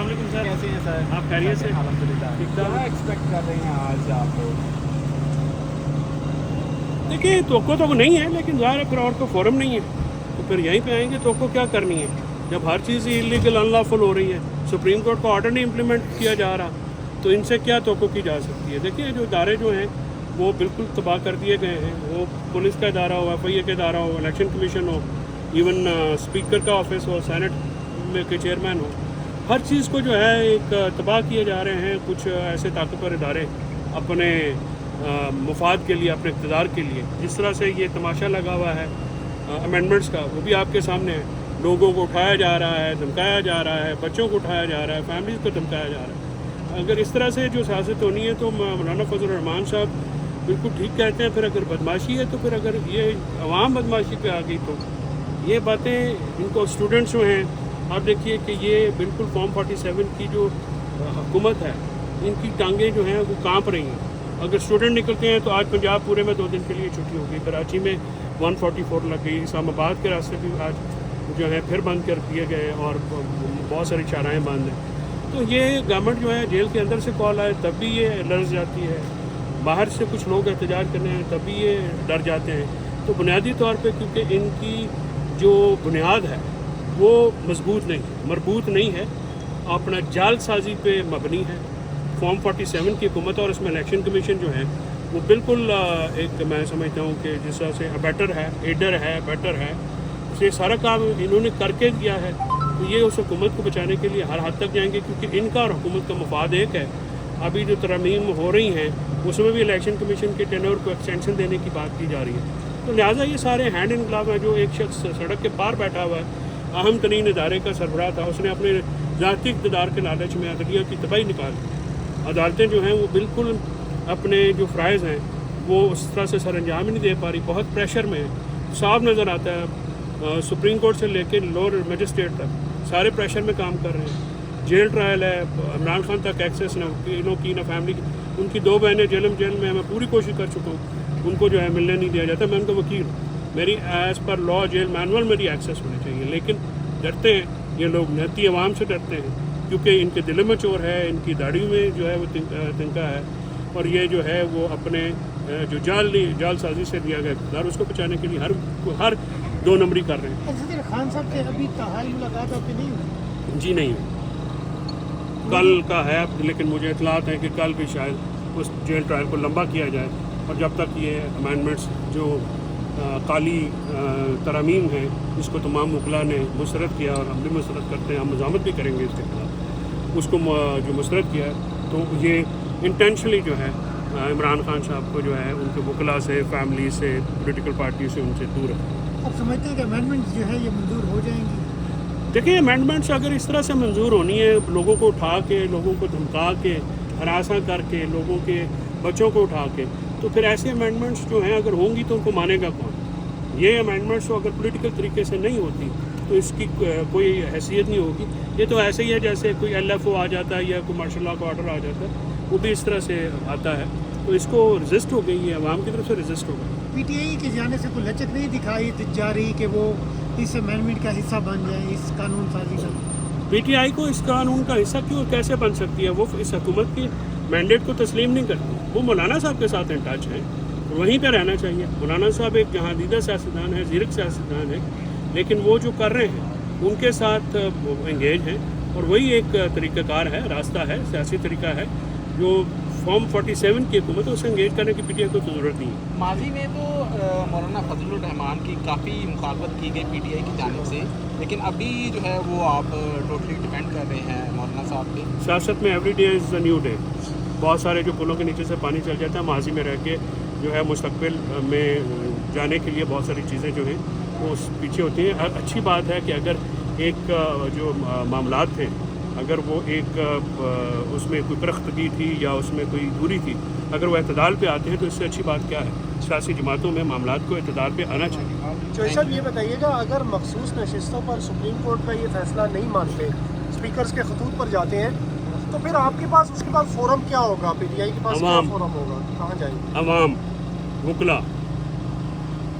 السلام علیکم سر. کیسے ہیں سر؟ آپ خیریت سے؟ الحمدللہ. کیا ایکسپیکٹ کر رہے ہیں آج آپ لوگ؟ دیکھیے توقع تو نہیں ہے، لیکن ظاہر ہے پھر اور تو فورم نہیں ہے تو پھر یہیں پہ آئیں گے. توقع کیا کرنی ہے جب ہر چیز ہی انلیگل انلافل ہو رہی ہے، سپریم کورٹ کا آرڈر نہیں امپلیمنٹ کیا جا رہا، تو ان سے کیا توقع کی جا سکتی ہے؟ دیکھیے جو ادارے جو ہیں وہ بالکل تباہ کر دیے گئے ہیں. وہ پولیس کا ادارہ ہو، ایف آئی اے کا ادارہ ہو، الیکشن کمیشن ہو، ایون اسپیکر کا آفس ہو، سینٹ میں کے چیئرمین ہو، ہر چیز کو جو ہے ایک تباہ کیے جا رہے ہیں کچھ ایسے طاقتور ادارے اپنے مفاد کے لیے، اپنے اقتدار کے لیے. جس طرح سے یہ تماشا لگا ہوا ہے امینڈمنٹس کا، وہ بھی آپ کے سامنے ہے. لوگوں کو اٹھایا جا رہا ہے، دھمکایا جا رہا ہے، بچوں کو اٹھایا جا رہا ہے، فیملیز کو دھمکایا جا رہا ہے. اگر اس طرح سے جو سیاست ہونی ہے تو مولانا فضل الرحمان صاحب بالکل ٹھیک کہتے ہیں. پھر اگر بدماشی ہے تو پھر اگر یہ عوام بدماشی پہ آ گئی تو یہ باتیں ان کو اسٹوڈنٹس جو ہیں، آپ دیکھیے کہ یہ بالکل فارم 47 کی جو حکومت ہے ان کی ٹانگیں جو ہیں وہ کانپ رہی ہیں. اگر اسٹوڈنٹ نکلتے ہیں تو آج پنجاب پورے میں 2 دن کے لیے چھٹی ہوگی. کراچی میں 144 لگ گئی. اسلام آباد کے راستے بھی آج جو ہے پھر بند کر دیے گئے اور بہت ساری چارائیں بند ہیں. تو یہ گورنمنٹ جو ہے جیل کے اندر سے کال آئے تب بھی یہ لرز جاتی ہے، باہر سے کچھ لوگ احتجاج کرنے ہیں تب بھی یہ ڈر جاتے ہیں. تو بنیادی طور پہ کیونکہ ان کی جو بنیاد ہے وہ مضبوط نہیں، مربوط نہیں ہے، اپنا جال سازی پہ مبنی ہے. فارم 47 کی حکومت اور اس میں الیکشن کمیشن جو ہے وہ بالکل ایک میں سمجھتا ہوں کہ جس طرح سے ابیٹر ہے، ایڈر ہے، بیٹر ہے، یہ سارا کام انہوں نے کر کے دیا ہے. تو یہ اس حکومت کو بچانے کے لیے ہر حد تک جائیں گے کیونکہ ان کا اور حکومت کا مفاد ایک ہے. ابھی جو ترامیم ہو رہی ہیں اس میں بھی الیکشن کمیشن کے ٹینور کو ایکسٹینشن دینے کی بات کی جا رہی ہے. تو لہٰذا یہ سارے ہینڈ ان گلو ہیں. جو ایک شخص سڑک کے پار بیٹھا ہوا ہے، اہم ترین ادارے کا سربراہ تھا، اس نے اپنے ذاتی اقتدار کے لالچ میں عدلیہ کی تباہی نکال دی. عدالتیں جو ہیں وہ بالکل اپنے جو فرائض ہیں وہ اس طرح سے سر انجام ہی نہیں دے پا رہی، بہت پریشر میں ہے. صاف نظر آتا ہے سپریم کورٹ سے لے کے لوور مجسٹریٹ تک سارے پریشر میں کام کر رہے ہیں. جیل ٹرائل ہے، عمران خان تک ایکسیس نہ انہوں کی نہ فیملی کی. ان کی 2 بہنیں جیل میں میں پوری کوشش کر چکا ہوں، ان کو جو ہے ملنے نہیں دیا جاتا. میں ان کا وکیل ہوں، میری ایز پر لا جیل مینول میری ایکسیس ہونی چاہیے. لیکن ڈرتے ہیں یہ لوگ، نیتی عوام سے ڈرتے ہیں کیونکہ ان کے دل میں چور ہے، ان کی داڑھی میں جو ہے وہ تنکا ہے، اور یہ جو ہے وہ اپنے جو جال سازی سے دیا گیا اقتدار اس کو بچانے کے لیے ہر 2 نمبری کر رہے ہیں. صدر خان صاحب سے ابھی تاحال ملاقات آپ کی نہیں ہوئی؟ جی نہیں، کل کا ہے، لیکن مجھے اطلاعات ہیں کہ کل بھی شاید اس جیل ٹرائل کو لمبا کیا جائے. اور جب تک یہ امینڈمنٹس جو کالی ترامیم ہیں اس کو تمام وکلاء نے مسترد کیا اور ہم بھی مسترد کرتے ہیں، ہم مزاحمت بھی کریں گے اس کے خلاف، اس کو جو مسترد کیا ہے تو یہ انٹینشنلی جو ہے عمران خان صاحب کو جو ہے ان کے وکلاء سے، فیملی سے، پولیٹیکل پارٹی سے ان سے دور ہے. آپ سمجھتے ہیں کہ امینڈمنٹس جو ہے یہ منظور ہو جائیں گی؟ دیکھیں امینڈمنٹس اگر اس طرح سے منظور ہونی ہے، لوگوں کو اٹھا کے، لوگوں کو دھمکا کے، ہراساں کر کے، لوگوں کے بچوں کو اٹھا کے، تو پھر ایسے امینڈمنٹس جو ہیں اگر ہوں گی تو ان کو مانے گا کون؟ یہ امینڈمنٹس اگر پولیٹیکل طریقے سے نہیں ہوتی تو اس کی کوئی حیثیت نہیں ہوگی. یہ تو ایسے ہی ہے جیسے کوئی ایل ایف او آ جاتا ہے یا کوئی مارشل لاء کا آرڈر آ جاتا ہے، وہ بھی اس طرح سے آتا ہے. تو اس کو رزسٹ ہو گئی ہے، عوام کی طرف سے رزسٹ ہو گئی. پی ٹی آئی کی جانب سے کوئی لچک نہیں دکھائی جا رہی کہ وہ اس امینڈمنٹ کا حصہ بن جائیں اس قانون سازی کا؟ پی ٹی آئی کو اس قانون کا حصہ کیوں کیسے بن سکتی ہے؟ وہ اس حکومت کی مینڈیٹ کو تسلیم نہیں کرتی. وہ مولانا صاحب کے ساتھ ان ٹچ ہیں، وہیں پہ رہنا چاہیے. مولانا صاحب ایک جہاندیدہ سیاستدان ہے، زیرک سیاستدان ہے، لیکن وہ جو کر رہے ہیں ان کے ساتھ انگیج ہیں، اور وہی ایک طریقہ کار ہے، راستہ ہے، سیاسی طریقہ ہے جو فارم 47 کی حکومت ہے، اسے انگیج کرنے کی پی ٹی آئی کو ضرورت نہیں ہے. ماضی میں تو مولانا فضل الرحمان کی کافی مخالفت کی گئی پی ٹی آئی کی جانب سے، لیکن ابھی جو ہے وہ آپ ٹوٹلی ڈیپینڈ کر رہے ہیں مولانا صاحب پہ. سیاست میں every day is a new day. بہت سارے جو پلوں کے نیچے سے پانی چل جاتا ہے، ماضی میں رہ کے جو ہے مستقبل میں جانے کے لیے بہت ساری چیزیں جو ہیں وہ پیچھے ہوتی ہیں. اچھی بات ہے کہ اگر ایک جو معاملات تھے، اگر وہ ایک اس میں کوئی درختگی تھی یا اس میں کوئی دوری تھی، اگر وہ اعتدال پہ آتے ہیں تو اس سے اچھی بات کیا ہے؟ سیاسی جماعتوں میں معاملات کو اعتدال پہ آنا چاہیے. چوہے صاحب یہ بتائیے گا، اگر مخصوص نشستوں پر سپریم کورٹ کا یہ فیصلہ نہیں مانتے، اسپیکرز کے خطوط پر جاتے ہیں، تو پھر آپ کے پاس اس کے بعد فورم کیا ہوگا؟ پی ٹی آئی کے پاس کیا فورم ہوگا؟ کہاں جائیں گے؟ عوام، وکلاء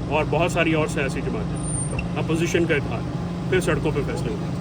اور بہت ساری اور سیاسی جماعتیں، اپوزیشن کا اتحاد، پھر سڑکوں پہ فیصلے ہوگا.